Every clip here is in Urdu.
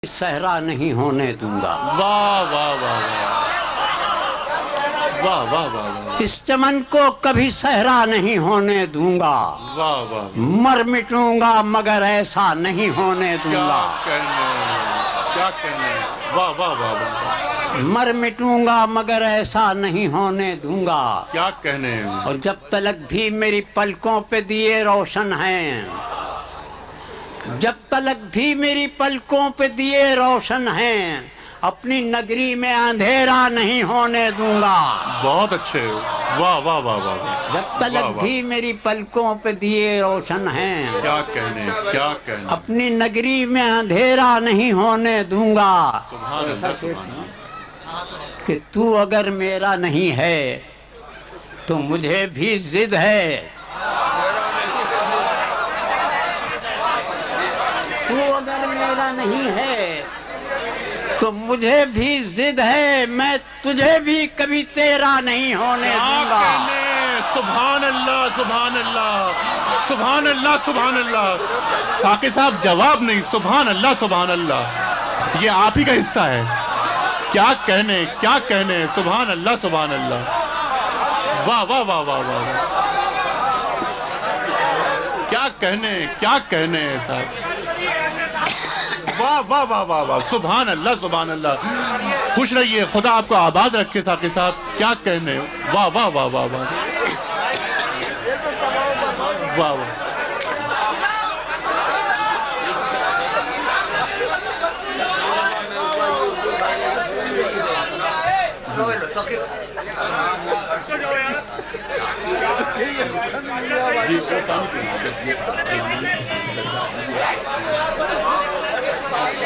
صحرا نہیں ہونے دوں گا۔ واہ واہ واہ واہ واہ واہ واہ، اس چمن کو کبھی صحرا نہیں ہونے دوں گا۔ واہ واہ، مر مٹوں گا مگر ایسا نہیں ہونے دوں کیا گا۔ کہنے، کیا کہنے، واہ واہ واہ واہ، مر مٹوں گا مگر ایسا نہیں ہونے دوں گا۔ کیا کہنے، اور جب تلک بھی میری پلکوں پہ دیے روشن ہیں، جب تلک بھی میری پلکوں پہ دیے روشن ہیں، اپنی نگری میں اندھیرا نہیں ہونے دوں گا۔ بہت اچھے، واہ واہ واہ واہ، جب تلک بھی میری پلکوں پہ دیے روشن ہیں، کیا کہنے، کیا کہنے، اپنی نگری میں اندھیرا نہیں ہونے دوں گا۔ سبحان اللہ سبحان اللہ، کہ تو اگر میرا نہیں ہے تو مجھے بھی ضد ہے، تو اگر میرا نہیں ہے تو مجھے بھی ضد ہے، میں تجھے بھی کبھی تیرا نہیں ہونے کیا دوں گا۔ کہنے، سبحان اللہ سبحان اللہ سبحان اللہ سبحان اللہ، ساقی صاحب جواب نہیں، سبحان اللہ سبحان اللہ، یہ آپ ہی کا حصہ ہے، کیا کہنے، کیا کہنے، سبحان اللہ سبحان اللہ، واہ واہ واہ واہ واہ، کیا کہنے، کیا کہنے صاحب، واہ واہ واہ واہ واہ، سبحان اللہ سبحان اللہ، خوش رہیے، خدا آپ کو آباد رکھے ساقی صاحب، کیا کہنے، واہ واہ واہ واہ واہ، واہ واہ،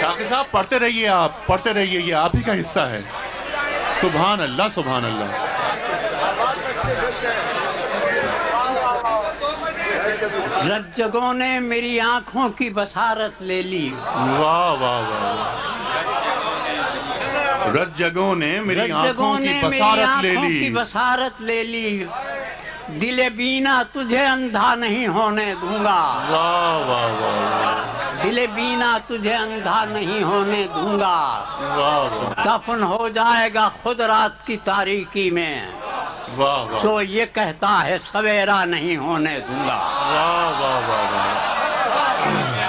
ساقی صاحب پڑھتے رہیے، آپ پڑھتے رہیے، یہ آپ ہی کا حصہ ہے، سبحان اللہ سبحان اللہ، رت جگہوں نے میری آنکھوں کی بصارت لے لی، واہ واہ واہ، رت جگہوں نے میری رت آنکھوں جگہوں کی نے میری بصارت لے آنکھوں کی لی، بصارت لے لی، دل بینا تجھے اندھا نہیں ہونے دوں گا۔ واہ واہ واہ، دل بینا تجھے اندھا نہیں ہونے دوں گا۔ واہ واہ، دفن ہو جائے گا خود رات کی تاریکی میں، واہ واہ، جو یہ کہتا ہے سویرا نہیں ہونے دوں گا۔ واہ واہ واہ واہ،